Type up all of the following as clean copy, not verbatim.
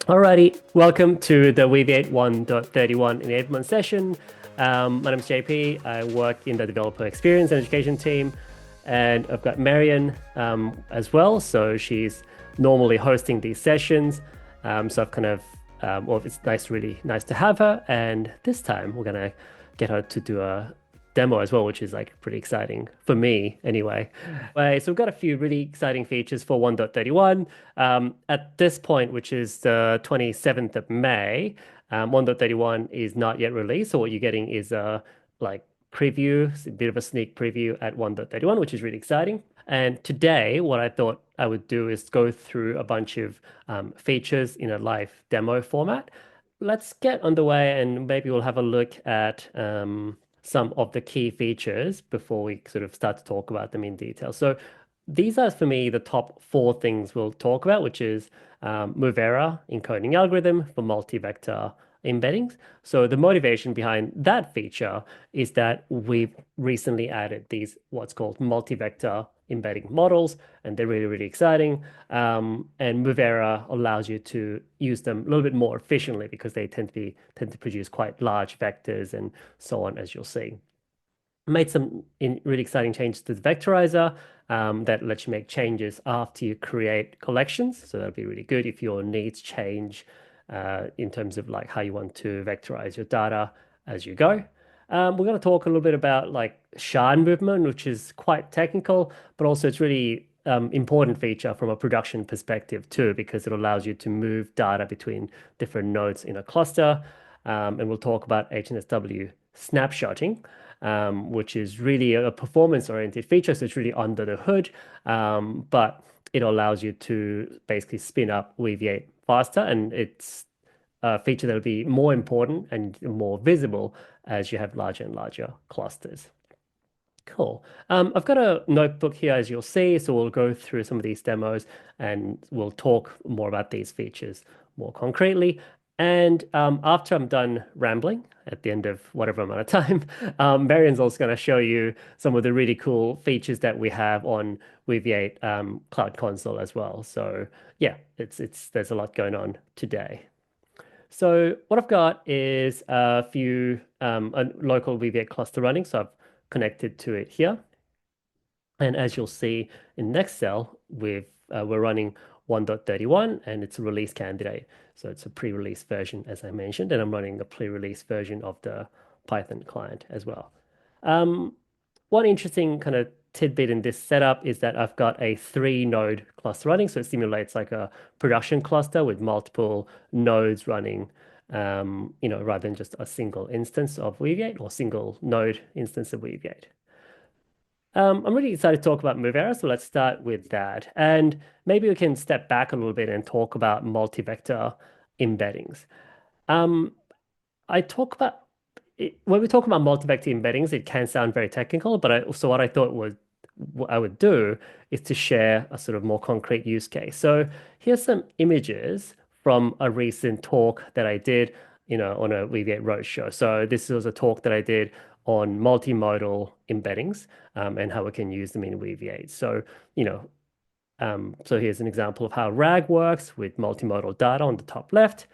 Alrighty, welcome to the Weaviate 1.31 enablement session. My name is JP. I work in the developer experience and education team, and I've got Marion as well. So she's normally hosting these sessions. So I've kind of, well, it's really nice to have her. And this time we're gonna get her to do a demo as well, which is like pretty exciting for me anyway. So we've got a few really exciting features for 1.31. At this point, which is the 27th of May, 1.31 is not yet released. So what you're getting is a like preview, a bit of a sneak preview at 1.31, which is really exciting. And today, what I thought I would do is go through a bunch of features in a live demo format. Let's get underway and maybe we'll have a look at some of the key features before we sort of start to talk about them in detail. So these are, for me, the top four things we'll talk about, which is MUVERA encoding algorithm for multi-vector embeddings. So the motivation behind that feature is that we've recently added these what's called multi-vector embedding models, and they're really exciting. And MUVERA allows you to use them a little bit more efficiently because they tend to produce quite large vectors and so on, as you'll see. Made some really exciting changes to the Vectorizer that lets you make changes after you create collections. So that'd be really good if your needs change in terms of like how you want to vectorize your data as you go. We're going to talk a little bit about like shard movement, which is quite technical, but also it's really important feature from a production perspective too, because it allows you to move data between different nodes in a cluster. And we'll talk about HNSW snapshotting, which is really a performance-oriented feature. So it's really under the hood, but it allows you to basically spin up Weaviate faster, and it's a feature that will be more important and more visible as you have larger and larger clusters. Cool. I've got a notebook here, as you'll see, so we'll go through some of these demos and we'll talk more about these features more concretely. And after I'm done rambling at the end of whatever amount of time, Marion's also going to show you some of the really cool features that we have on Weaviate Cloud Console as well. So yeah, there's a lot going on today. So what I've got is a few a local Weaviate cluster running. So I've connected to it here. And as you'll see in next cell, we're running 1.31 and it's a release candidate. So it's a pre-release version, as I mentioned, and I'm running a pre-release version of the Python client as well. One interesting kind of tidbit in this setup is that I've got a 3-node cluster running. So it simulates like a production cluster with multiple nodes running, rather than just a single instance of Weaviate or single node instance of Weaviate. I'm really excited to talk about MUVERA, so let's start with that. And maybe we can step back a little bit and talk about multi-vector embeddings. I talk about when we talk about multi-vector embeddings, it can sound very technical, but so what I thought what I would do is to share a sort of more concrete use case. So here's some images from a recent talk that I did, on a Weaviate Roadshow. So this was a talk that I did on multimodal embeddings and how we can use them in Weaviate. So, so here's an example of how RAG works with multimodal data on the top left.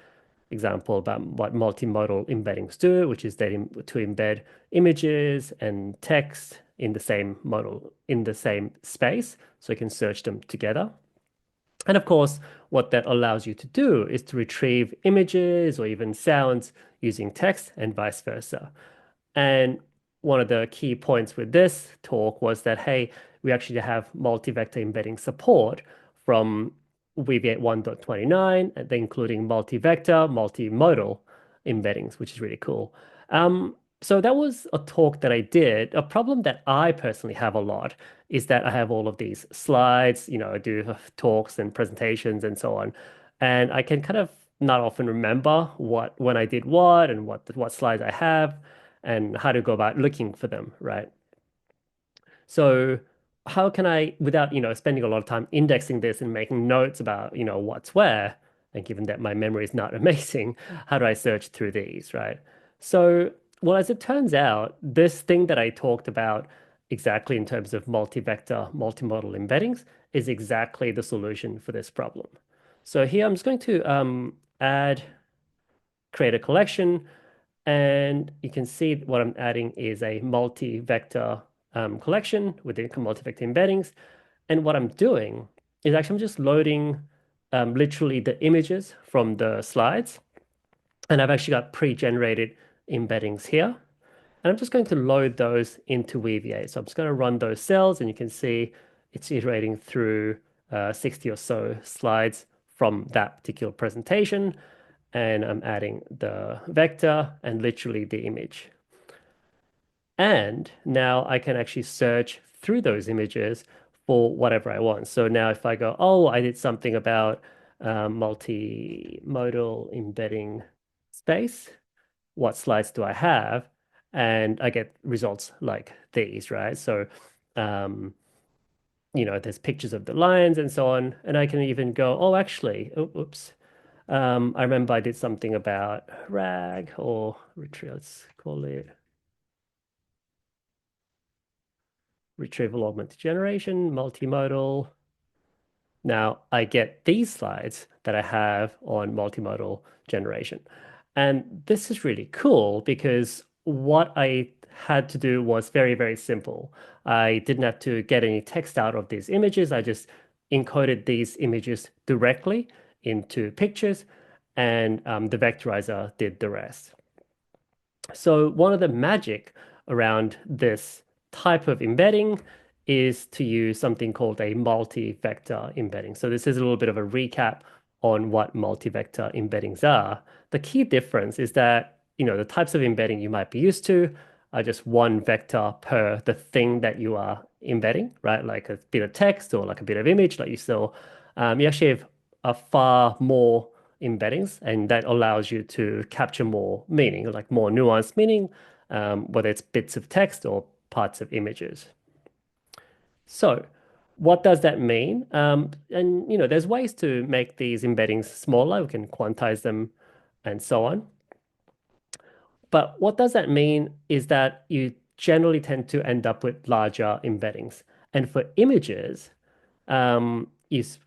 Example about what multimodal embeddings do, which is that to embed images and text in the same model, in the same space, so you can search them together. And of course, what that allows you to do is to retrieve images or even sounds using text and vice versa. And one of the key points with this talk was that, hey, we actually have multi-vector embedding support from Weaviate 1.29, including multi-vector, multimodal embeddings, which is really cool. So that was a talk that I did. A problem that I personally have a lot is that I have all of these slides, I do talks and presentations and so on. And I can kind of not often remember when I did what and what slides I have and how to go about looking for them, right? So how can I, without, spending a lot of time indexing this and making notes about, what's where, and given that my memory is not amazing, how do I search through these, right? So, well, as it turns out, this thing that I talked about exactly in terms of multi-vector, multimodal embeddings is exactly the solution for this problem. So here I'm just going to add, create a collection, and you can see what I'm adding is a multi-vector collection with the multi-vector embeddings. And what I'm doing is actually I'm just loading literally the images from the slides. And I've actually got pre-generated embeddings here. And I'm just going to load those into Weaviate. So I'm just going to run those cells, and you can see it's iterating through 60 or so slides from that particular presentation. And I'm adding the vector and literally the image. And now I can actually search through those images for whatever I want. So now if I go, oh, I did something about multimodal embedding space, what slides do I have? And I get results like these, right? So, um, there's pictures of the lions and so on. And I can even go, oh, actually, oops. I remember I did something about RAG or let's call it retrieval augmented generation, multimodal. Now I get these slides that I have on multimodal generation. And this is really cool because what I had to do was very, very simple. I didn't have to get any text out of these images. I just encoded these images directly into pictures, and the vectorizer did the rest. So one of the magic around this type of embedding is to use something called a multi-vector embedding. So this is a little bit of a recap on what multi-vector embeddings are. The key difference is that, the types of embedding you might be used to are just one vector per the thing that you are embedding, right? Like a bit of text or like a bit of image, like you saw. You actually have a far more embeddings, and that allows you to capture more meaning, like more nuanced meaning, whether it's bits of text or parts of images. So, what does that mean? And there's ways to make these embeddings smaller. We can quantize them and so on. But what does that mean is that you generally tend to end up with larger embeddings. And for images, you've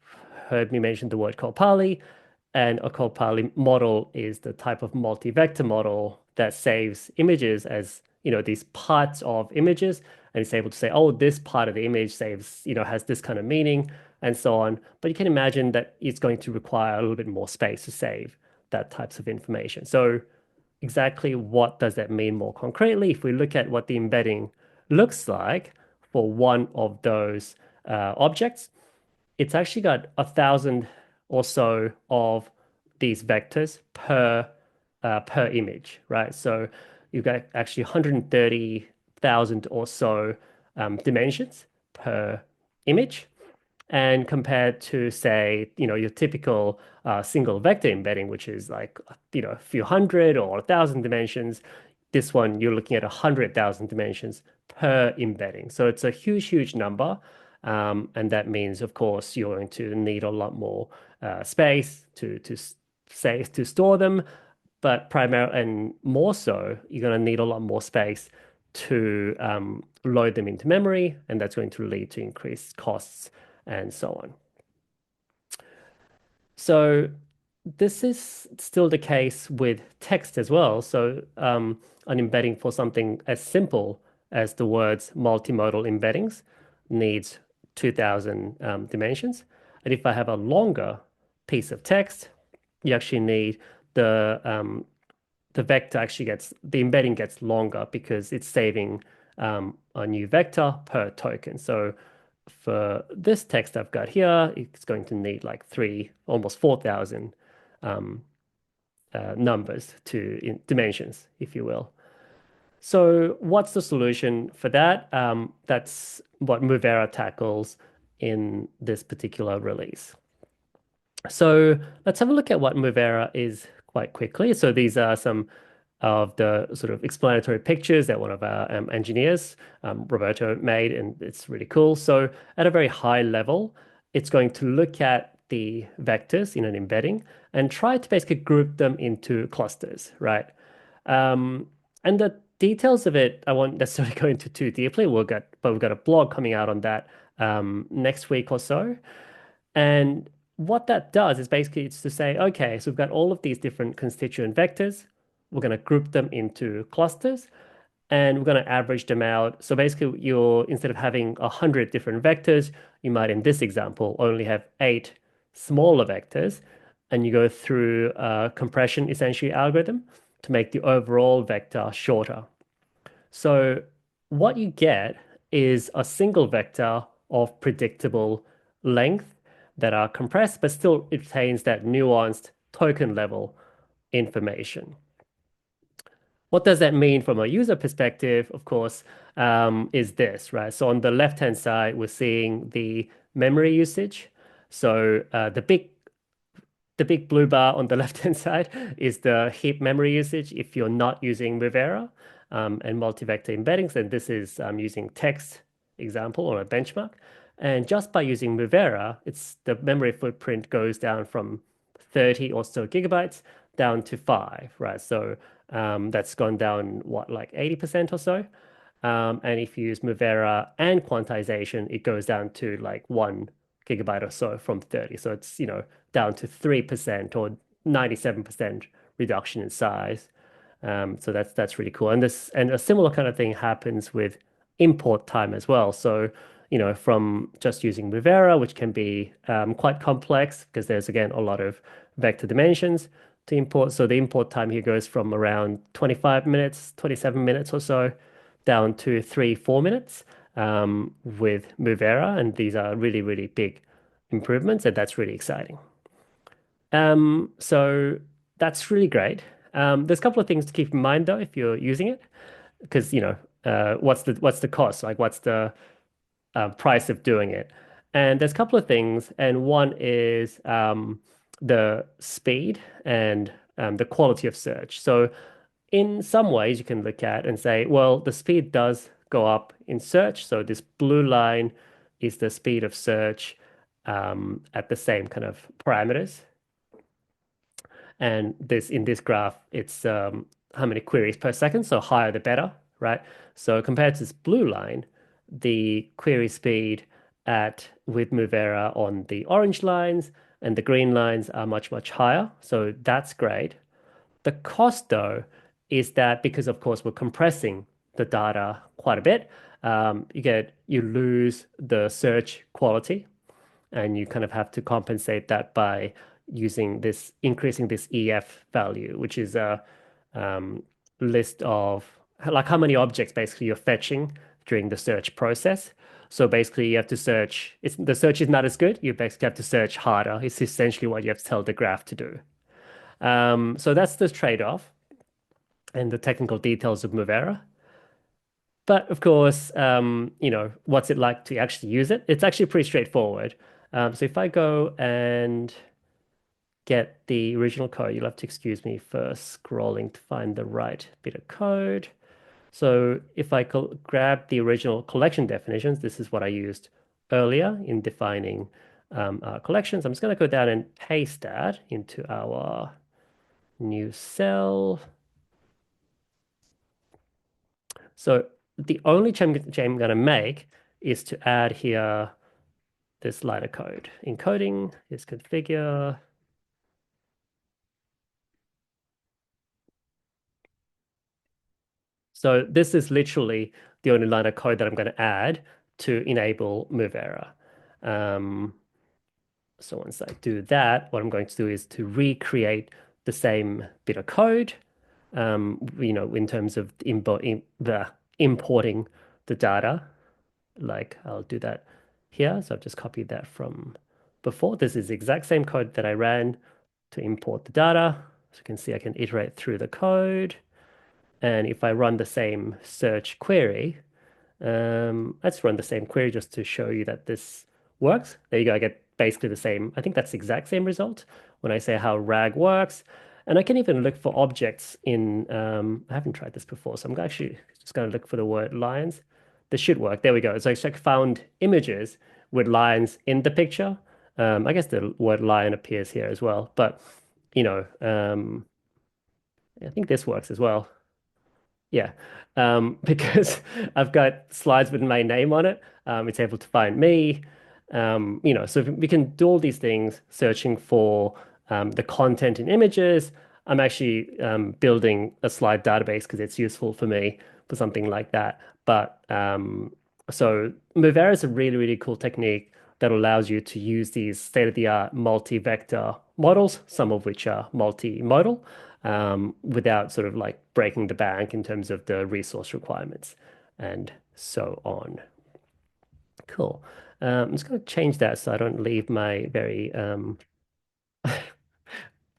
heard me mention the word Kopali, and a Kopali model is the type of multi-vector model that saves images as, these parts of images, and it's able to say, oh, this part of the image saves, has this kind of meaning, and so on. But you can imagine that it's going to require a little bit more space to save that types of information. So exactly what does that mean more concretely? If we look at what the embedding looks like for one of those objects, it's actually got 1,000 or so of these vectors per image, right? So you've got actually 130,000 or so dimensions per image. And compared to, say, your typical single vector embedding, which is like, a few hundred or 1,000 dimensions, this one you're looking at 100,000 dimensions per embedding. So it's a huge, huge number. And that means, of course, you're going to need a lot more space to store them, but primarily and more so, you're going to need a lot more space to load them into memory, and that's going to lead to increased costs and so on. So this is still the case with text as well. So an embedding for something as simple as the words multimodal embeddings needs 2,000 dimensions. And if I have a longer piece of text, you actually need the vector actually the embedding gets longer because it's saving a new vector per token. So for this text I've got here, it's going to need like almost 4,000 numbers in dimensions, if you will. So what's the solution for that? That's what MUVERA tackles in this particular release. So let's have a look at what MUVERA is quite quickly. So these are some of the sort of explanatory pictures that one of our engineers, Roberto, made, and it's really cool. So at a very high level, it's going to look at the vectors in an embedding and try to basically group them into clusters, right? And the details of it, I won't necessarily go into too deeply. But we've got a blog coming out on that next week or so. And what that does is basically it's to say, okay, so we've got all of these different constituent vectors. We're going to group them into clusters and we're going to average them out. So basically, you're instead of having 100 different vectors, you might in this example only have eight smaller vectors, and you go through a compression essentially algorithm to make the overall vector shorter. So what you get is a single vector of predictable length that are compressed, but still it retains that nuanced token level information. What does that mean from a user perspective, of course, is this, right? So on the left-hand side, we're seeing the memory usage. So the big blue bar on the left-hand side is the heap memory usage if you're not using MUVERA and multi-vector embeddings. And this is using text example or a benchmark. And just by using MUVERA, the memory footprint goes down from 30 or so gigabytes down to 5, right? So that's gone down, what, like 80% or so. And if you use MUVERA and quantization, it goes down to like 1 gigabyte or so from 30. So it's, down to 3% or 97% reduction in size. So that's really cool. And a similar kind of thing happens with import time as well. So, from just using MUVERA, which can be quite complex because there's again a lot of vector dimensions to import. So the import time here goes from around 25 minutes, 27 minutes or so, down to 3, 4 minutes with MUVERA. And these are really, really big improvements, and that's really exciting. So that's really great. There's a couple of things to keep in mind though if you're using it, because what's the cost? Like what's the price of doing it? And there's a couple of things, and one is the speed and the quality of search. So in some ways you can look at and say, well, the speed does go up in search. So this blue line is the speed of search at the same kind of parameters. And this in this graph, it's how many queries per second. So higher the better, right? So compared to this blue line, the query speed at with MUVERA on the orange lines and the green lines are much, much higher. So that's great. The cost, though, is that because, of course, we're compressing the data quite a bit, you lose the search quality, and you kind of have to compensate that by increasing this EF value, which is a list of like how many objects basically you're fetching during the search process. So basically, you have to search. The search is not as good. You basically have to search harder. It's essentially what you have to tell the graph to do. So that's the trade-off and the technical details of MUVERA. But of course, what's it like to actually use it? It's actually pretty straightforward. So if I go and get the original code, you'll have to excuse me for scrolling to find the right bit of code. So if I grab the original collection definitions, this is what I used earlier in defining our collections. I'm just going to go down and paste that into our new cell. So the only change I'm going to make is to add here this line of code. Encoding is configure. So this is literally the only line of code that I'm going to add to enable MUVERA. So once I do that, what I'm going to do is to recreate the same bit of code, in terms of importing the data. Like I'll do that here. So I've just copied that from before. This is the exact same code that I ran to import the data. So you can see I can iterate through the code. And if I run the same search query, let's run the same query just to show you that this works. There you go. I get basically the same. I think that's the exact same result when I say how RAG works. And I can even look for objects I haven't tried this before, so I'm actually just going to look for the word lions. This should work. There we go. So I found images with lions in the picture. I guess the word lion appears here as well, but I think this works as well. Yeah, because I've got slides with my name on it. It's able to find me. So if we can do all these things, searching for the content in images. I'm actually building a slide database because it's useful for me for something like that. But so MUVERA is a really, really cool technique that allows you to use these state-of-the-art multi-vector models, some of which are multimodal, without sort of like breaking the bank in terms of the resource requirements and so on. Cool. I'm just going to change that so I don't leave my very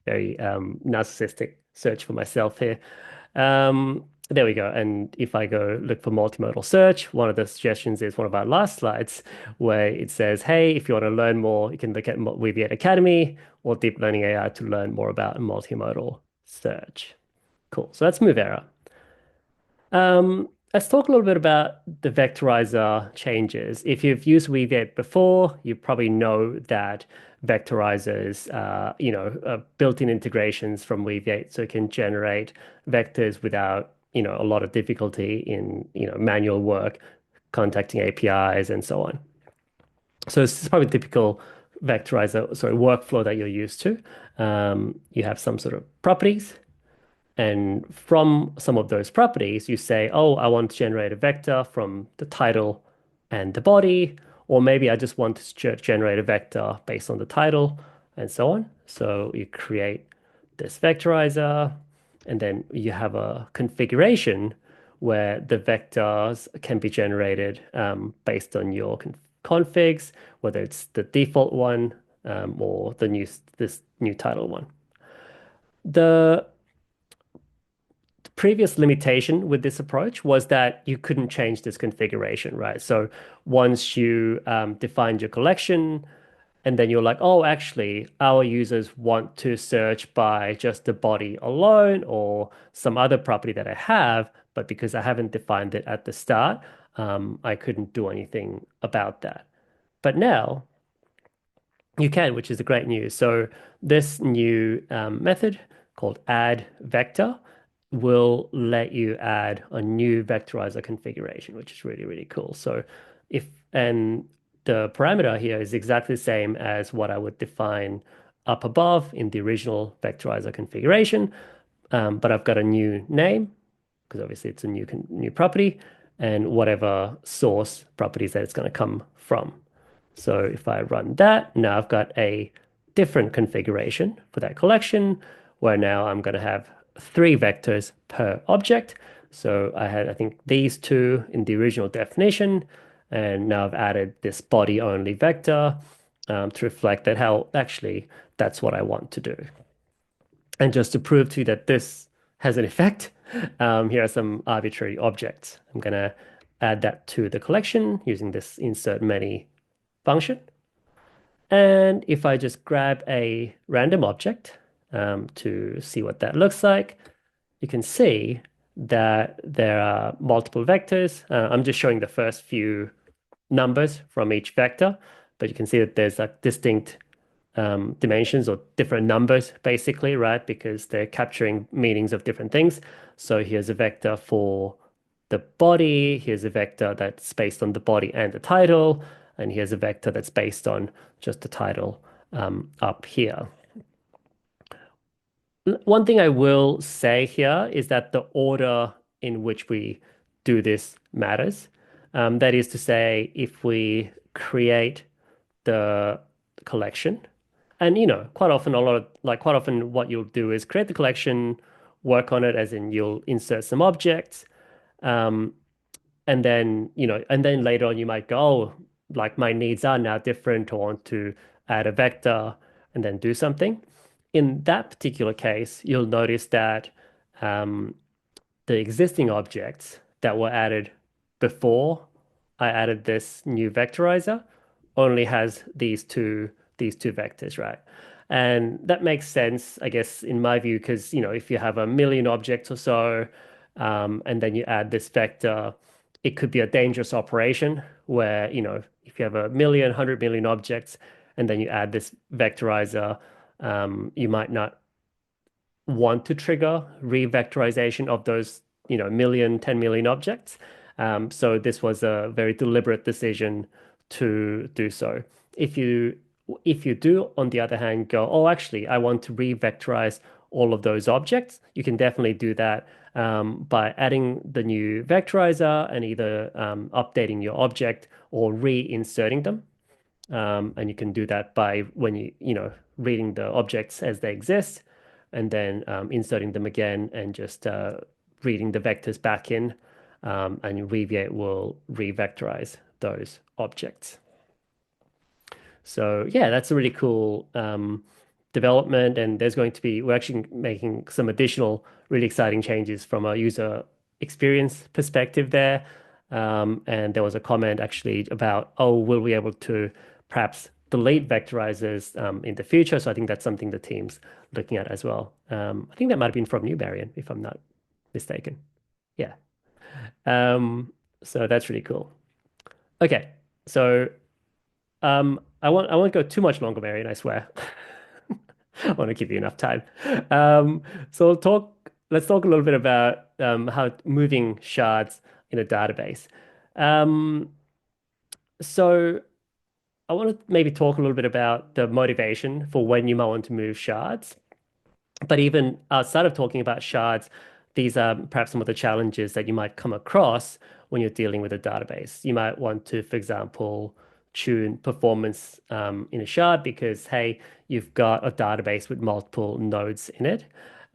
narcissistic search for myself here. There we go. And if I go look for multimodal search, one of the suggestions is one of our last slides where it says, hey, if you want to learn more, you can look at Weaviate Academy or Deep Learning AI to learn more about multimodal search. Cool. So that's MUVERA. Let's talk a little bit about the vectorizer changes. If you've used Weaviate before, you probably know that vectorizers, built-in integrations from Weaviate, so it can generate vectors without, a lot of difficulty in, manual work, contacting APIs and so on. So this is probably typical vectorizer, sorry, workflow that you're used to. You have some sort of properties. And from some of those properties, you say, oh, I want to generate a vector from the title and the body, or maybe I just want to generate a vector based on the title and so on. So you create this vectorizer, and then you have a configuration where the vectors can be generated based on your configs, whether it's the default one or this new title one. The previous limitation with this approach was that you couldn't change this configuration, right? So once you defined your collection, and then you're like, oh, actually, our users want to search by just the body alone or some other property that I have, but because I haven't defined it at the start, I couldn't do anything about that. But now you can, which is the great news. So this new method called add vector will let you add a new vectorizer configuration, which is really, really cool. So and the parameter here is exactly the same as what I would define up above in the original vectorizer configuration, but I've got a new name because obviously it's a new property and whatever source properties that it's going to come from. So if I run that, now I've got a different configuration for that collection where now I'm going to have 3 vectors per object. So I had, I think, these 2 in the original definition, and now I've added this body only vector to reflect that how actually that's what I want to do. And just to prove to you that this has an effect, here are some arbitrary objects. I'm going to add that to the collection using this insert many function. And if I just grab a random object to see what that looks like, you can see that there are multiple vectors. I'm just showing the first few numbers from each vector, but you can see that there's like distinct dimensions or different numbers basically, right? Because they're capturing meanings of different things. So here's a vector for the body. Here's a vector that's based on the body and the title. And here's a vector that's based on just the title up here. One thing I will say here is that the order in which we do this matters. That is to say, if we create the collection, and quite often quite often what you'll do is create the collection, work on it, as in you'll insert some objects, and then later on you might go, oh, like my needs are now different. I want to add a vector and then do something. In that particular case, you'll notice that the existing objects that were added before I added this new vectorizer only has these two vectors, right? And that makes sense, I guess, in my view, because if you have a million objects or so, and then you add this vector, it could be a dangerous operation where if you have 100 million objects, and then you add this vectorizer, you might not want to trigger re-vectorization of those, 10 million objects. So this was a very deliberate decision to do so. if you do, on the other hand, go, oh, actually, I want to re-vectorize all of those objects, you can definitely do that by adding the new vectorizer and either updating your object or reinserting them. And you can do that by when reading the objects as they exist and then inserting them again and just reading the vectors back in, and your Weaviate will re-vectorize those objects. So yeah, that's a really cool development, and we're actually making some additional really exciting changes from a user experience perspective there. And there was a comment actually about, oh, will we be able to perhaps delete vectorizers in the future? So I think that's something the team's looking at as well. I think that might have been from you, Marion, if I'm not mistaken. Yeah. Um, so that's really cool. Okay, so I won't go too much longer, Marion, I swear. I want to give you enough time. So let's talk a little bit about how moving shards in a database. Um, so I want to maybe talk a little bit about the motivation for when you might want to move shards. But even outside of talking about shards, these are perhaps some of the challenges that you might come across when you're dealing with a database. You might want to, for example, tune performance in a shard because, hey, you've got a database with multiple nodes in it.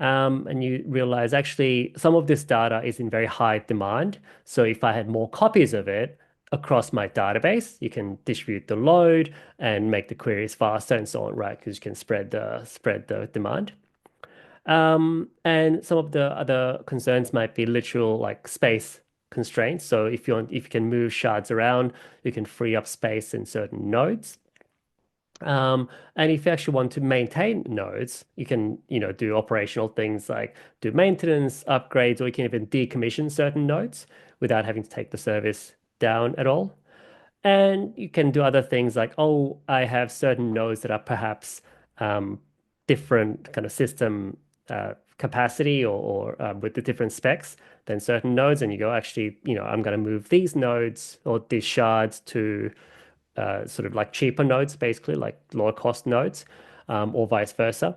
And you realize actually some of this data is in very high demand. So if I had more copies of it across my database, you can distribute the load and make the queries faster and so on, right? Because you can spread the demand. And some of the other concerns might be literal like space constraints. So if you can move shards around, you can free up space in certain nodes. And if you actually want to maintain nodes, you can, do operational things like do maintenance, upgrades, or you can even decommission certain nodes without having to take the service down at all. And you can do other things like, oh, I have certain nodes that are perhaps different kind of system capacity or with the different specs than certain nodes. And you go, actually, I'm going to move these nodes or these shards to sort of like cheaper nodes, basically, like lower cost nodes, or vice versa.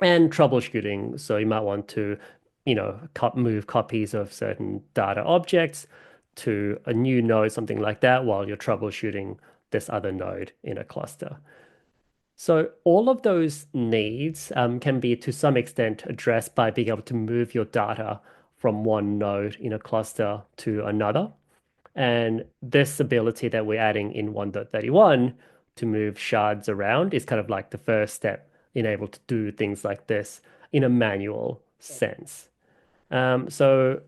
And troubleshooting. So you might want to, move copies of certain data objects to a new node, something like that, while you're troubleshooting this other node in a cluster. So all of those needs can be to some extent addressed by being able to move your data from one node in a cluster to another. And this ability that we're adding in 1.31 to move shards around is kind of like the first step in able to do things like this in a manual sense. So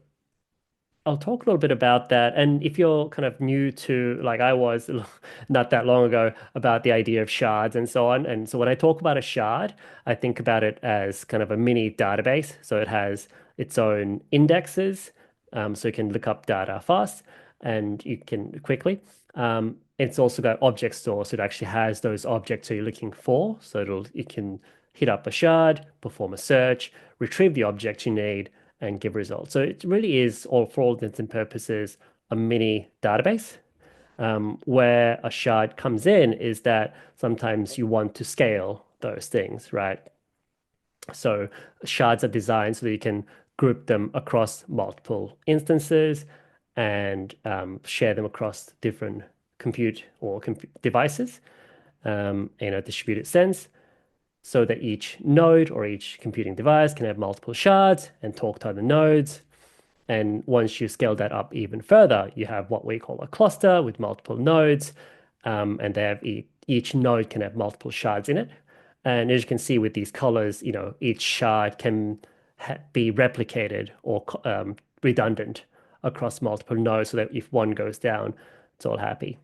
I'll talk a little bit about that. And if you're kind of new to, like I was not that long ago, about the idea of shards and so on. And so when I talk about a shard, I think about it as kind of a mini database. So it has its own indexes, so you can look up data fast and you can quickly. It's also got object store, so it actually has those objects that you're looking for. So it can hit up a shard, perform a search, retrieve the object you need, and give results. So it really is, all for all intents and purposes, a mini database. Where a shard comes in is that sometimes you want to scale those things, right? So shards are designed so that you can group them across multiple instances and share them across different compute or devices in a distributed sense, so that each node or each computing device can have multiple shards and talk to other nodes. And once you scale that up even further, you have what we call a cluster with multiple nodes, and they have each node can have multiple shards in it. And as you can see with these colors, each shard can be replicated or redundant across multiple nodes, so that if one goes down, it's all happy.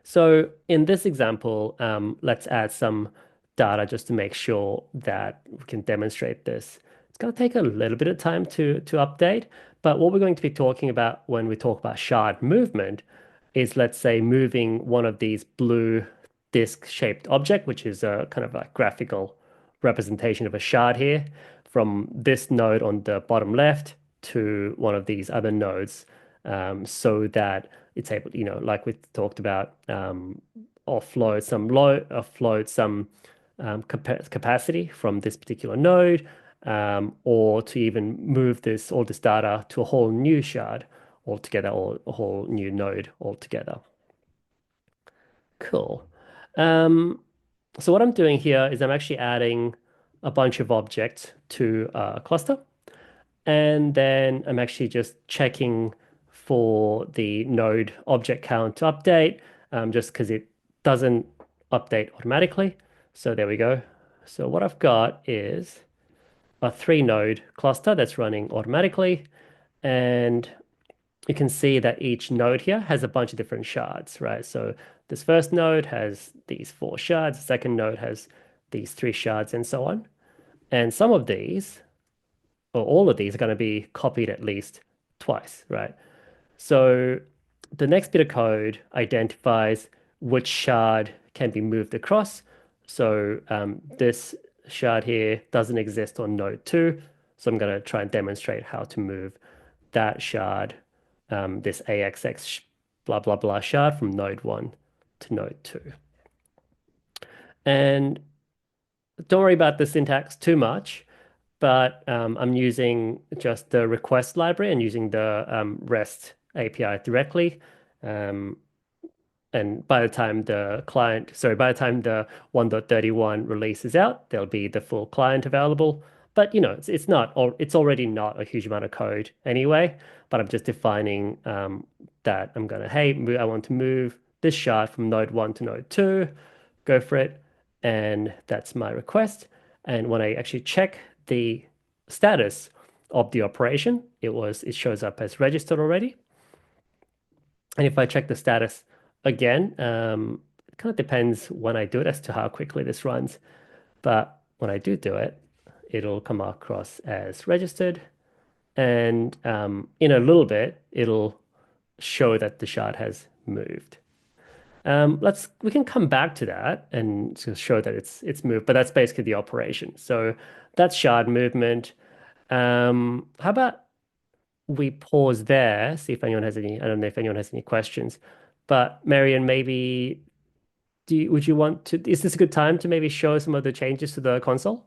So in this example, let's add some data just to make sure that we can demonstrate this. It's going to take a little bit of time to update, but what we're going to be talking about when we talk about shard movement is, let's say, moving one of these blue disk-shaped object, which is a kind of a graphical representation of a shard here, from this node on the bottom left to one of these other nodes so that it's able, like we talked about, offload some capacity from this particular node, or to even move all this data to a whole new shard altogether, or a whole new node altogether. Cool. So what I'm doing here is I'm actually adding a bunch of objects to a cluster. And then I'm actually just checking for the node object count to update, just because it doesn't update automatically. So there we go. So what I've got is a 3-node cluster that's running automatically. And you can see that each node here has a bunch of different shards, right? So this first node has these 4 shards, the second node has these 3 shards, and so on. And some of these, or all of these, are going to be copied at least twice, right? So the next bit of code identifies which shard can be moved across. So this shard here doesn't exist on node 2. So I'm going to try and demonstrate how to move that shard, this AXX blah, blah, blah shard from node 1 to node 2. And don't worry about the syntax too much, but I'm using just the request library and using the REST API directly. And by the time the 1.31 release is out, there'll be the full client available. But it's already not a huge amount of code anyway. But I'm just defining that I'm gonna, I want to move this shard from node 1 to node 2. Go for it, and that's my request. And when I actually check the status of the operation, it shows up as registered already. And if I check the status again, it kind of depends when I do it as to how quickly this runs. But when I do it, it'll come across as registered. And in a little bit, it'll show that the shard has moved. We can come back to that and to show that it's moved, but that's basically the operation. So that's shard movement. How about we pause there, see if anyone has any, I don't know if anyone has any questions, but Marion, maybe would you want to, is this a good time to maybe show some of the changes to the console?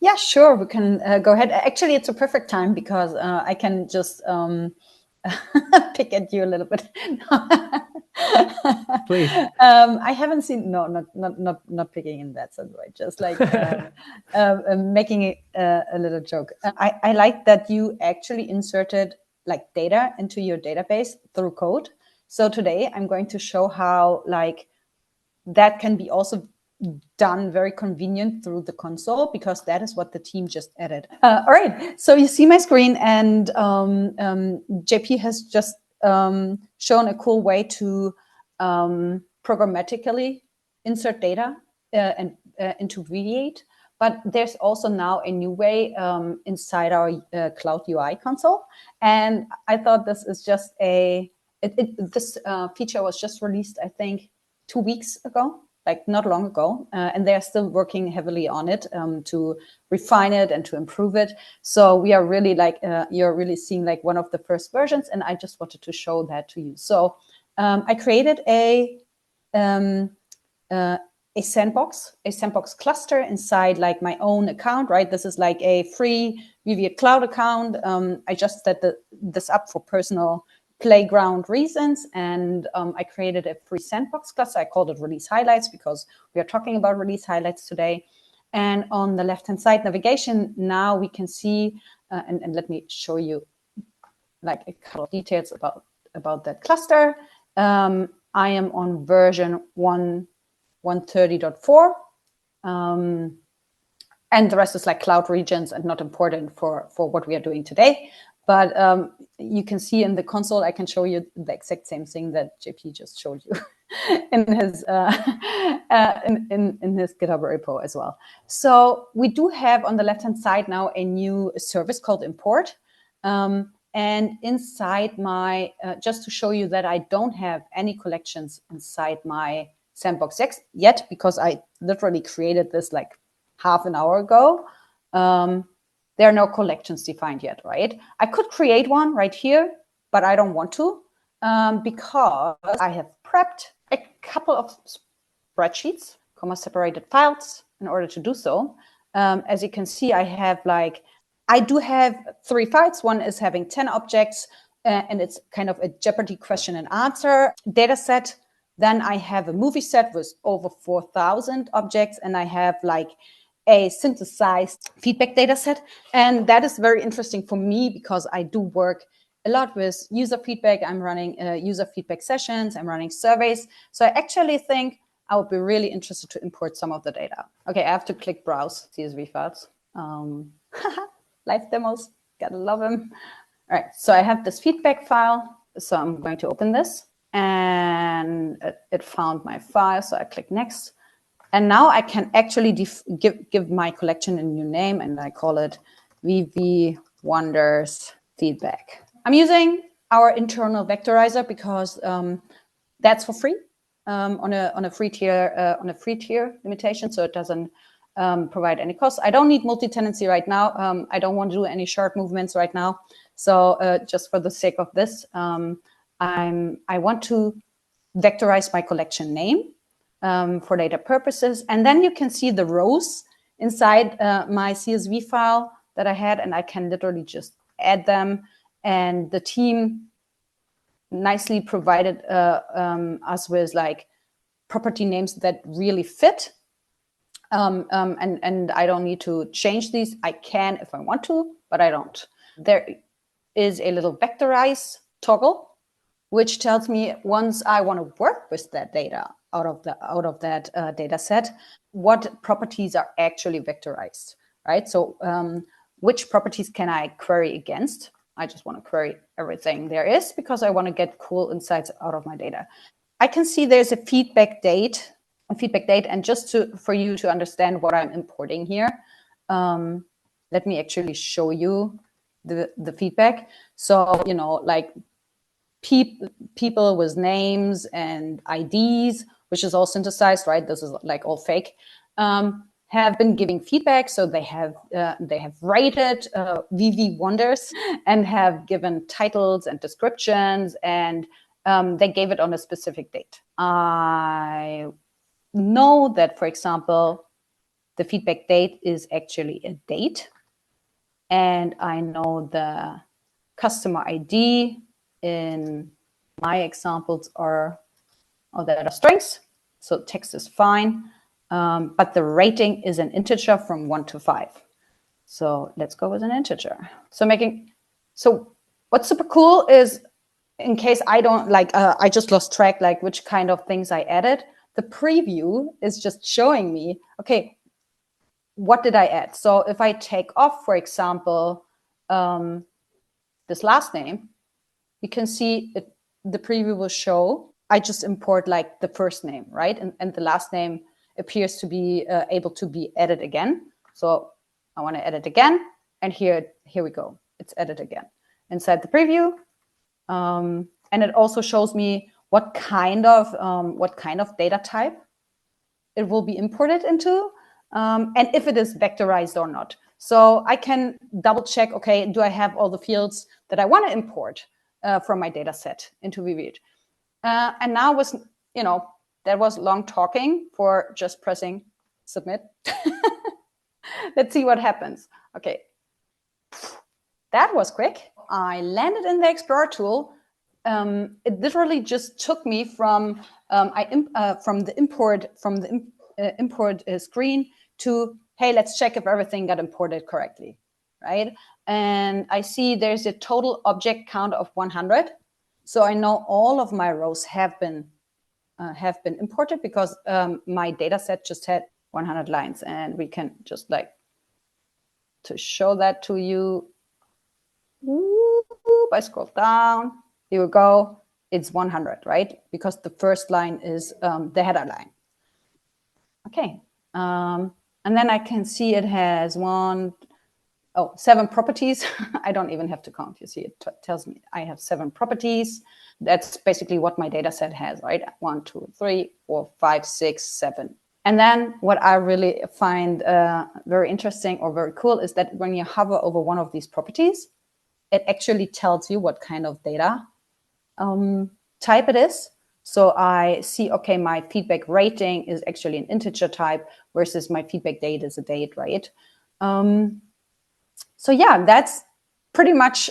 Yeah, sure. We can go ahead. Actually, it's a perfect time because I can just pick at you a little bit. Please. I haven't seen, not picking in that sense, right? Just like making it a little joke. I like that you actually inserted like data into your database through code. So today I'm going to show how like that can be also done very convenient through the console, because that is what the team just added. All right, so you see my screen, and JP has just shown a cool way to programmatically insert data into Weaviate. But there's also now a new way inside our Cloud UI console. And I thought this is just this feature was just released, I think, 2 weeks ago, like not long ago. And they're still working heavily on it to refine it and to improve it. So we are really like, you're really seeing like one of the first versions. And I just wanted to show that to you. So I created a sandbox cluster inside like my own account, right? This is like a free Weaviate Cloud account. I just set this up for personal playground reasons, and I created a free sandbox cluster. I called it Release Highlights because we are talking about Release Highlights today. And on the left-hand side navigation, now we can see, and let me show you like a couple of details about that cluster. I am on version 1.30.4. And the rest is like cloud regions and not important for what we are doing today. But you can see in the console, I can show you the exact same thing that JP just showed you in his in his GitHub repo as well. So we do have on the left-hand side now a new service called import. And inside my, just to show you that I don't have any collections inside my sandbox yet, because I literally created this like half an hour ago. There are no collections defined yet, right? I could create one right here, but I don't want to because I have prepped a couple of spreadsheets, comma-separated files in order to do so. As you can see, I do have 3 files. One is having 10 objects, and it's kind of a Jeopardy question and answer data set. Then I have a movie set with over 4,000 objects, and I have like a synthesized feedback data set. And that is very interesting for me because I do work a lot with user feedback. I'm running user feedback sessions. I'm running surveys. So I actually think I would be really interested to import some of the data. Okay, I have to click Browse CSV files. Live demos, gotta love them. All right, so I have this feedback file. So I'm going to open this, and it found my file. So I click Next. And now I can actually give my collection a new name, and I call it VV Wonders Feedback. I'm using our internal Vectorizer because that's for free on a free tier limitation, so it doesn't provide any costs. I don't need multi-tenancy right now. I don't want to do any shard movements right now. So just for the sake of this, I want to vectorize my collection name for data purposes. And then you can see the rows inside my CSV file that I had, and I can literally just add them. And the team nicely provided us with like property names that really fit. And I don't need to change these. I can if I want to, but I don't. There is a little vectorize toggle, which tells me once I want to work with that data out of that data set, what properties are actually vectorized, right? So which properties can I query against? I just want to query everything there is because I want to get cool insights out of my data. I can see there's a feedback date, and just for you to understand what I'm importing here, let me actually show you the feedback. So, you know, like people with names and IDs, which is all synthesized, right? This is like all fake, have been giving feedback. So they have rated VV Wonders and have given titles and descriptions, and they gave it on a specific date. I know that, for example, the feedback date is actually a date, and I know the customer ID in my examples are strings, so text is fine, but the rating is an integer from 1 to 5. So let's go with an integer. So what's super cool is, in case I don't I just lost track like which kind of things I added, the preview is just showing me, okay, what did I add? So if I take off, for example, this last name, you can see the preview will show I just import like the first name, right? And the last name appears to be able to be added again. So I want to edit again, and here we go. It's added again inside the preview, and it also shows me what kind of data type it will be imported into, and if it is vectorized or not. So I can double check. Okay, do I have all the fields that I want to import from my data set into Weaviate? And now that was long talking for just pressing submit. Let's see what happens. Okay, that was quick. I landed in the Explorer tool. It literally just took me from the import screen to, hey, let's check if everything got imported correctly, right? And I see there's a total object count of 100. So I know all of my rows have been imported because my data set just had 100 lines. And we can just to show that to you, I scroll down, here we go, it's 100, right? Because the first line is the header line. Okay, and then I can see it has 7 properties. I don't even have to count. You see, it tells me I have 7 properties. That's basically what my data set has, right? 1, 2, 3, 4, 5, 6, 7. And then what I really find very interesting or very cool is that when you hover over one of these properties, it actually tells you what kind of data type it is. So I see, okay, my feedback rating is actually an integer type versus my feedback date is a date, right? So yeah, that's pretty much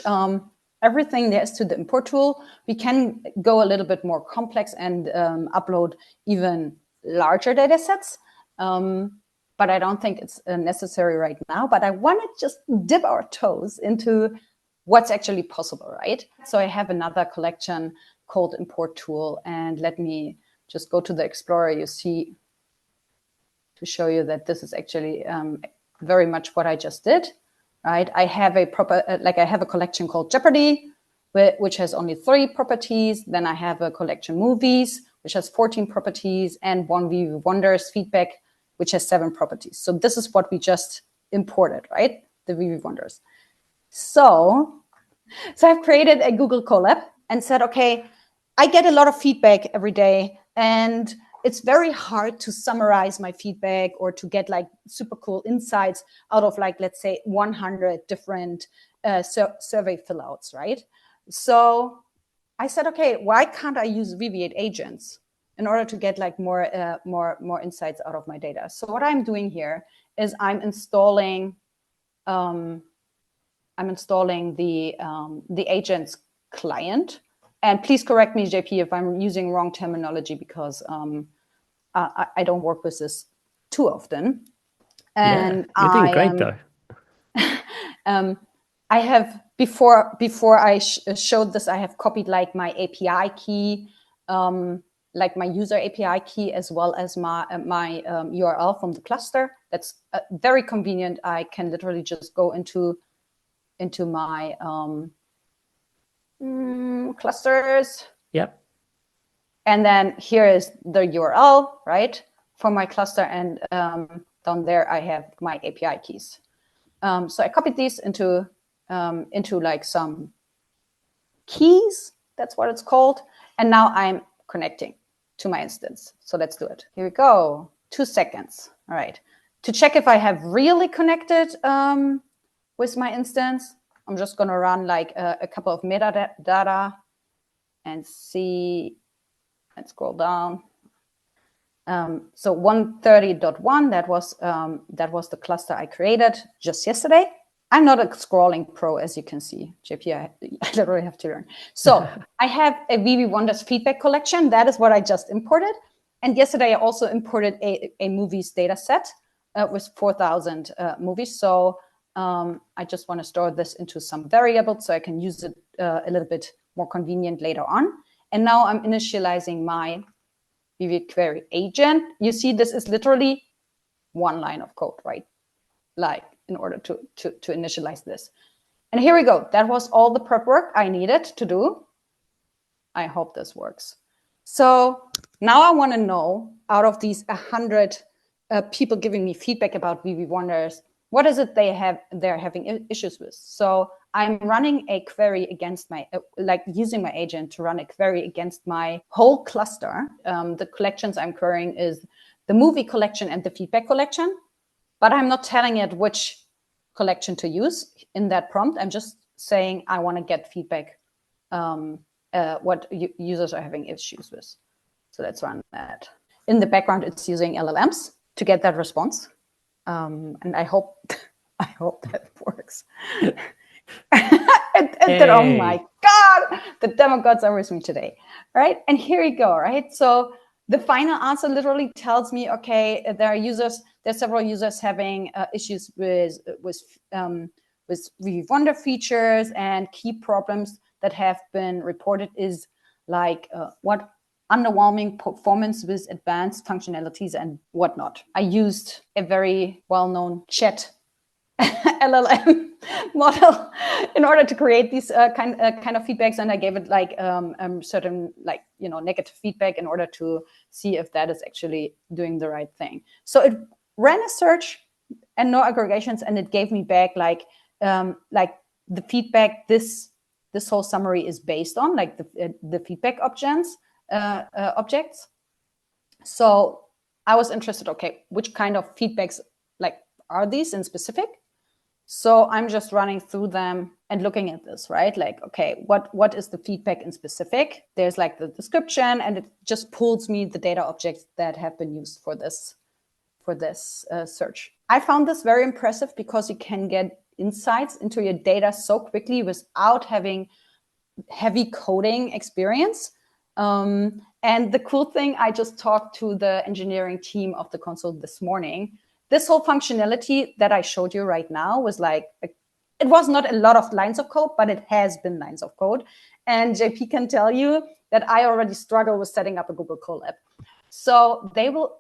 everything there is to the import tool. We can go a little bit more complex and upload even larger data sets. But I don't think it's necessary right now. But I want to just dip our toes into what's actually possible, right? So I have another collection called import tool. And let me just go to the Explorer. You see, to show you that this is actually very much what I just did, right? I have a proper, I have a collection called Jeopardy, which has only 3 properties. Then I have a collection Movies, which has 14 properties, and one VV Wonders feedback, which has 7 properties. So this is what we just imported, right? The VV Wonders. So I've created a Google Colab and said, okay, I get a lot of feedback every day, and it's very hard to summarize my feedback or to get like super cool insights out of like, let's say 100 different survey fill-outs, right? So I said, okay, why can't I use Weaviate agents in order to get like more insights out of my data? So what I'm doing here is I'm installing the agents client. And please correct me, JP, if I'm using wrong terminology, because I don't work with this too often. And you're doing great, though. I have before I showed this, I have copied like my API key, like my user API key, as well as my URL from the cluster. That's very convenient. I can literally just go into my clusters. Yep. And then here is the URL, right, for my cluster. And down there, I have my API keys. So I copied these into like some keys. That's what it's called. And now I'm connecting to my instance. So let's do it. Here we go. 2 seconds. All right. To check if I have really connected with my instance, I'm just going to run like a couple of metadata and see. Let's scroll down. So 130.1, that was the cluster I created just yesterday. I'm not a scrolling pro, as you can see, JP. I literally have to learn. So I have a VV Wonders feedback collection. That is what I just imported. And yesterday I also imported a movies data set with 4,000 movies. So I just want to store this into some variables so I can use it a little bit more convenient later on. And now I'm initializing my Weaviate query agent. You see, this is literally 1 line of code, right? Like in order to initialize this. And here we go. That was all the prep work I needed to do. I hope this works. So now I want to know, out of these 100 people giving me feedback about VV Wonders, what is it they're having issues with? So I'm running a query against my, using my agent to run a query against my whole cluster. The collections I'm querying is the movie collection and the feedback collection, but I'm not telling it which collection to use in that prompt. I'm just saying I want to get feedback, what users are having issues with. So let's run that. In the background, it's using LLMs to get that response. And I hope that works. And oh my God, the demo gods are with me today, right? And here we go, right? So the final answer literally tells me, okay, there's several users having issues with VV Wonder features, and key problems that have been reported is like what underwhelming performance with advanced functionalities and whatnot. I used a very well-known chat LLM model in order to create these kind of feedbacks, and I gave it like certain negative feedback in order to see if that is actually doing the right thing. So it ran a search and no aggregations, and it gave me back like the feedback this whole summary is based on, like the feedback objects. So I was interested, okay, which kind of feedbacks like are these in specific? So I'm just running through them and looking at this, right? Like, okay, what is the feedback in specific? There's like the description, and it just pulls me the data objects that have been used for this search. I found this very impressive because you can get insights into your data so quickly without having heavy coding experience. And the cool thing, I just talked to the engineering team of the console this morning. This whole functionality that I showed you right now was like, it was not a lot of lines of code, but it has been lines of code. And JP can tell you that I already struggle with setting up a Google Colab. So they will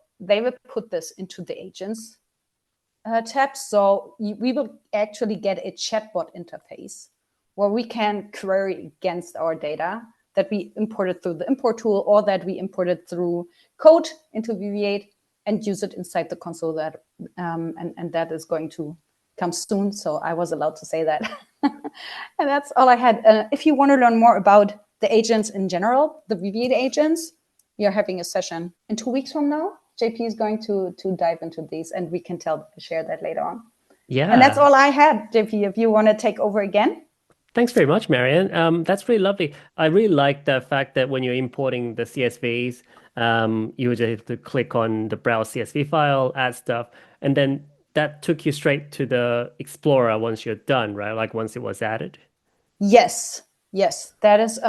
put this into the agents tab. So we will actually get a chatbot interface where we can query against our data that we imported through the import tool or that we imported through code into Weaviate and use it inside the console. That and that is going to come soon. So I was allowed to say that. And that's all I had. If you want to learn more about the agents in general, the Weaviate agents, we are having a session in 2 weeks from now. JP is going to dive into these, and we can share that later on. Yeah. And that's all I had, JP, if you want to take over again. Thanks very much, Marion. That's really lovely. I really like the fact that when you're importing the CSVs, you would have to click on the browse CSV file, add stuff, and then that took you straight to the Explorer once you're done, right? Like once it was added. Yes, that is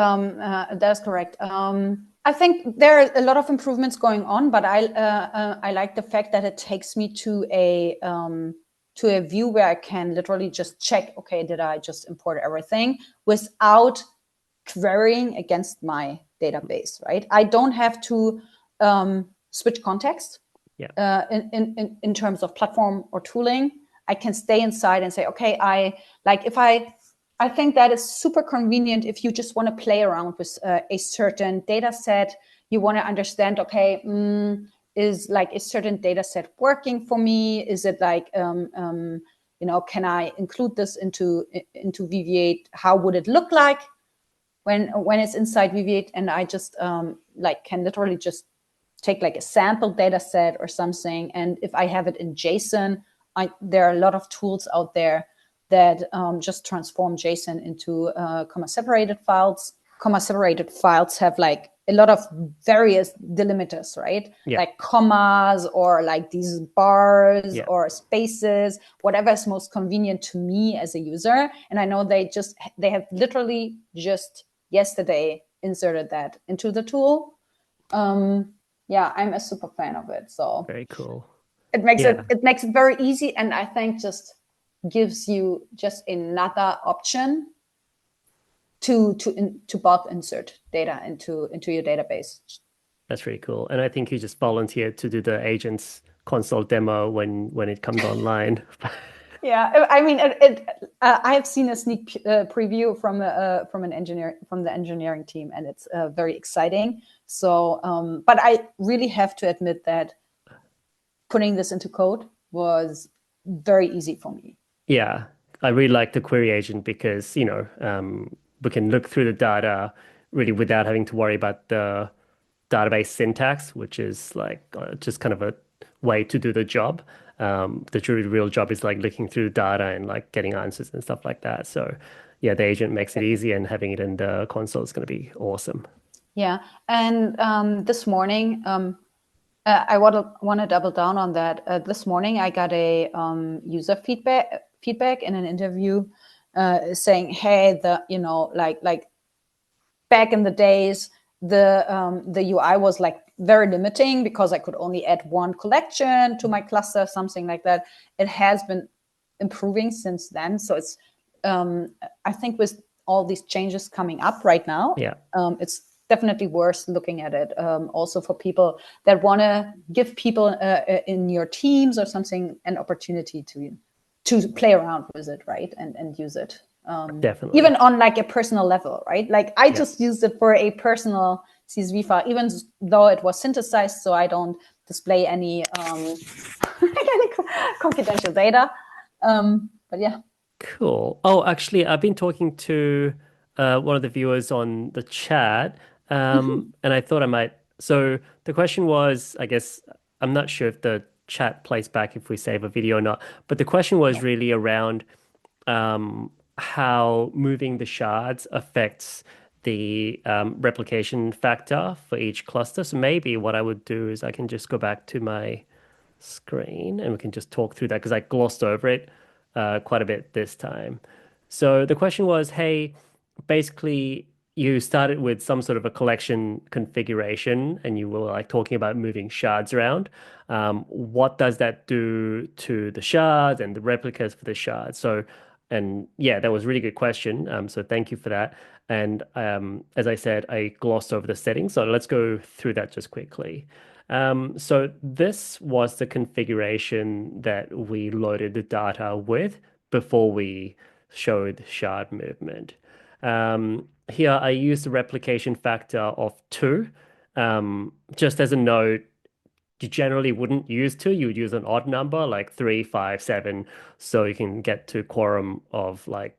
correct. I think there are a lot of improvements going on, but I like the fact that it takes me to a view where I can literally just check, okay, did I just import everything without querying against my database, right? I don't have to switch context in terms of platform or tooling. I can stay inside and say, okay, I think that is super convenient if you just want to play around with a certain data set. You want to understand, okay, is like a certain data set working for me? Is it like, can I include this into Weaviate? How would it look like when it's inside Weaviate? And I just can literally just take like a sample data set or something. And if I have it in JSON, there are a lot of tools out there that just transform JSON into comma-separated files. Comma-separated files have like a lot of various delimiters, right? Yeah. Like commas or like these bars or spaces, whatever is most convenient to me as a user. And I know they have literally just yesterday inserted that into the tool. I'm a super fan of it. So very cool. It makes it very easy, and I think just gives you just another option to bulk insert data into your database. That's really cool. And I think you just volunteered to do the agents console demo when it comes online. Yeah, I mean, I have seen a sneak preview from the engineering team, and it's very exciting. So, but I really have to admit that putting this into code was very easy for me. Yeah, I really like the query agent because, we can look through the data really without having to worry about the database syntax, which is like just kind of a way to do the job. The real job is like looking through the data and like getting answers and stuff like that. So yeah, the agent makes it easy, and having it in the console is going to be awesome. Yeah, and this morning, I want to double down on that. This morning, I got a user feedback in an interview saying, "Hey, like back in the days, the UI was like very limiting because I could only add one collection to my cluster, something like that. It has been improving since then. So it's I think with all these changes coming up right now, it's definitely worth looking at it. Also for people that want to give people in your teams or something an opportunity to play around with it, right, and use it. Definitely. Even on like a personal level, right? Like I just used it for a personal CSV file, even though it was synthesized, so I don't display any confidential data. But yeah. Cool. Oh, actually, I've been talking to one of the viewers on the chat, and I thought I might. So the question was, I guess, I'm not sure if the chat plays back if we save a video or not, but the question was really around how moving the shards affects the replication factor for each cluster. So maybe what I would do is I can just go back to my screen and we can just talk through that because I glossed over it quite a bit this time. So the question was, hey, basically you started with some sort of a collection configuration and you were like talking about moving shards around. What does that do to the shards and the replicas for the shards? So, and yeah, that was a really good question. So thank you for that. And as I said, I glossed over the settings. So let's go through that just quickly. So this was the configuration that we loaded the data with before we showed shard movement. Here I used a replication factor of 2. Just as a note, you generally wouldn't use 2, you would use an odd number like 3, 5, 7, so you can get to quorum of like,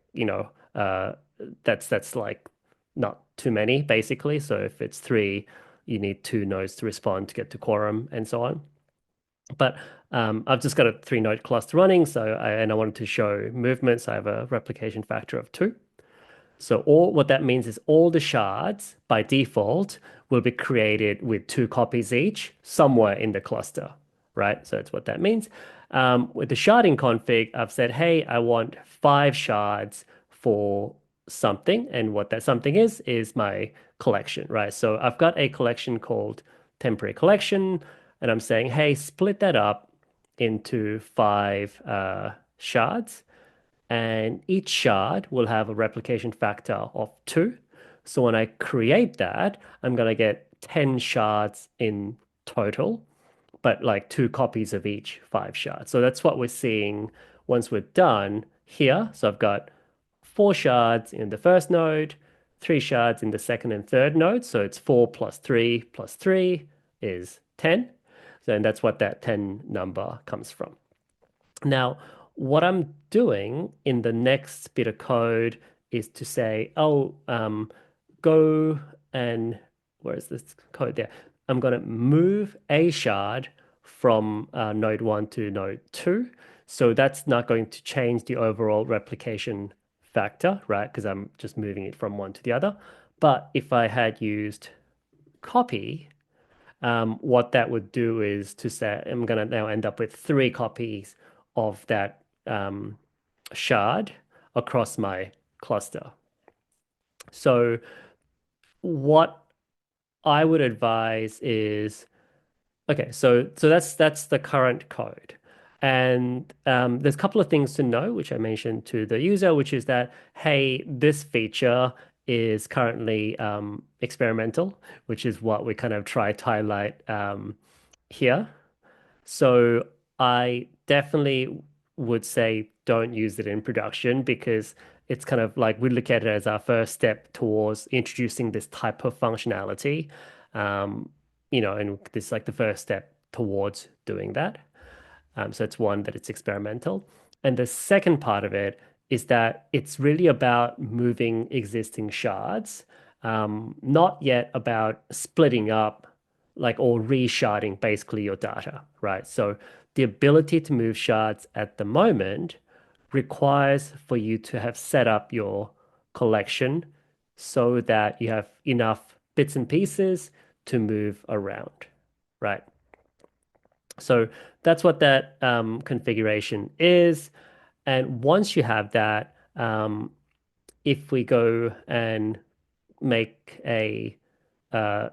that's like not too many basically. So if it's 3, you need 2 nodes to respond to get to quorum and so on. But I've just got a 3-node cluster running, and I wanted to show movement, so I have a replication factor of 2. So what that means is all the shards by default will be created with 2 copies each somewhere in the cluster, right? So that's what that means. With the sharding config, I've said, hey, I want 5 shards for something, and what that something is my collection, right? So I've got a collection called temporary collection, and I'm saying, hey, split that up into 5 shards and each shard will have a replication factor of 2. So when I create that, I'm going to get 10 shards in total, but like 2 copies of each 5 shards. So that's what we're seeing once we're done here. So I've got 4 shards in the first node, 3 shards in the second and third node. So it's 4 plus 3 plus 3 is 10. So, and that's what that 10 number comes from. Now, what I'm doing in the next bit of code is to say, oh, go and where is this code there? I'm going to move a shard from node 1 to node 2. So that's not going to change the overall replication factor, right? Because I'm just moving it from one to the other. But if I had used copy, what that would do is to say, I'm going to now end up with 3 copies of that shard across my cluster. So what I would advise is, okay, so that's the current code. And there's a couple of things to know, which I mentioned to the user, which is that, hey, this feature is currently experimental, which is what we kind of try to highlight here. So I definitely would say don't use it in production because it's kind of like we look at it as our first step towards introducing this type of functionality. Um, and this is like the first step towards doing that. So it's one that it's experimental. And the second part of it is that it's really about moving existing shards, not yet about splitting up like or resharding basically your data, right? So the ability to move shards at the moment requires for you to have set up your collection so that you have enough bits and pieces to move around, right? So that's what that configuration is. And once you have that, if we go and make a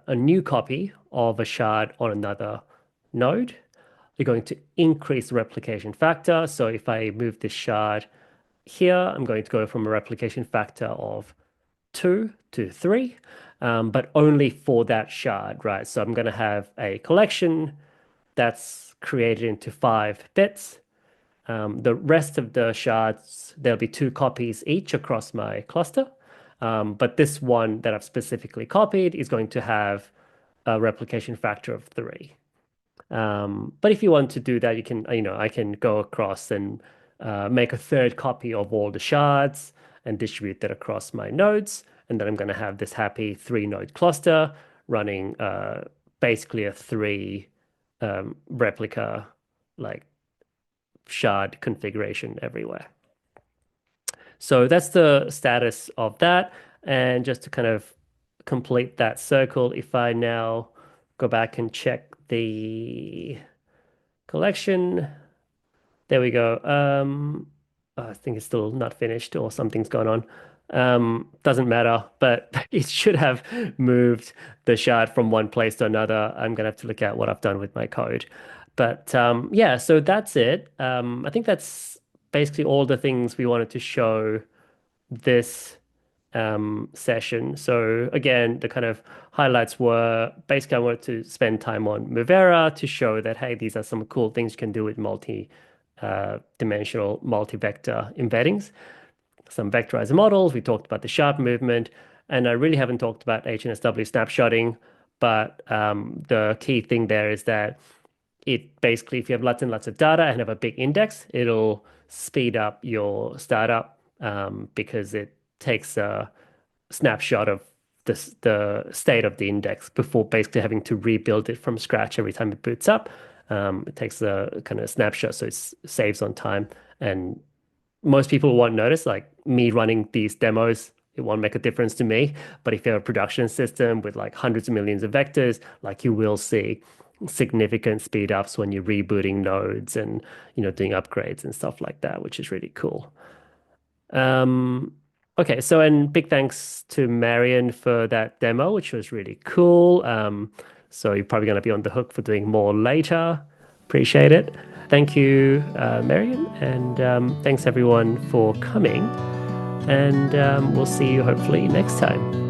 new copy of a shard on another node, you're going to increase the replication factor. So if I move this shard here, I'm going to go from a replication factor of 2 to 3, but only for that shard, right? So I'm going to have a collection that's created into 5 bits. The rest of the shards, there'll be 2 copies each across my cluster. But this one that I've specifically copied is going to have a replication factor of 3. But if you want to do that, you can, I can go across and make a third copy of all the shards and distribute that across my nodes. And then I'm going to have this happy 3-node cluster running basically a 3 replica like shard configuration everywhere. So that's the status of that. And just to kind of complete that circle, if I now go back and check the collection, there we go. I think it's still not finished or something's going on. Doesn't matter, but it should have moved the shard from one place to another. I'm gonna have to look at what I've done with my code. But yeah, so that's it. I think that's basically all the things we wanted to show this session. So again, the kind of highlights were basically I wanted to spend time on MUVERA to show that, hey, these are some cool things you can do with dimensional multi-vector embeddings. Some vectorizer models. We talked about the sharp movement, and I really haven't talked about HNSW snapshotting, but the key thing there is that it basically, if you have lots and lots of data and have a big index, it'll speed up your startup because it takes a snapshot of the state of the index before basically having to rebuild it from scratch every time it boots up. It takes a kind of snapshot, so it saves on time. And most people won't notice, like me running these demos, it won't make a difference to me. But if you have a production system with like hundreds of millions of vectors, like you will see significant speed ups when you're rebooting nodes and doing upgrades and stuff like that, which is really cool. Okay, so and big thanks to Marion for that demo, which was really cool. So you're probably going to be on the hook for doing more later. Appreciate it. Thank you, Marion, and thanks everyone for coming. And we'll see you hopefully next time.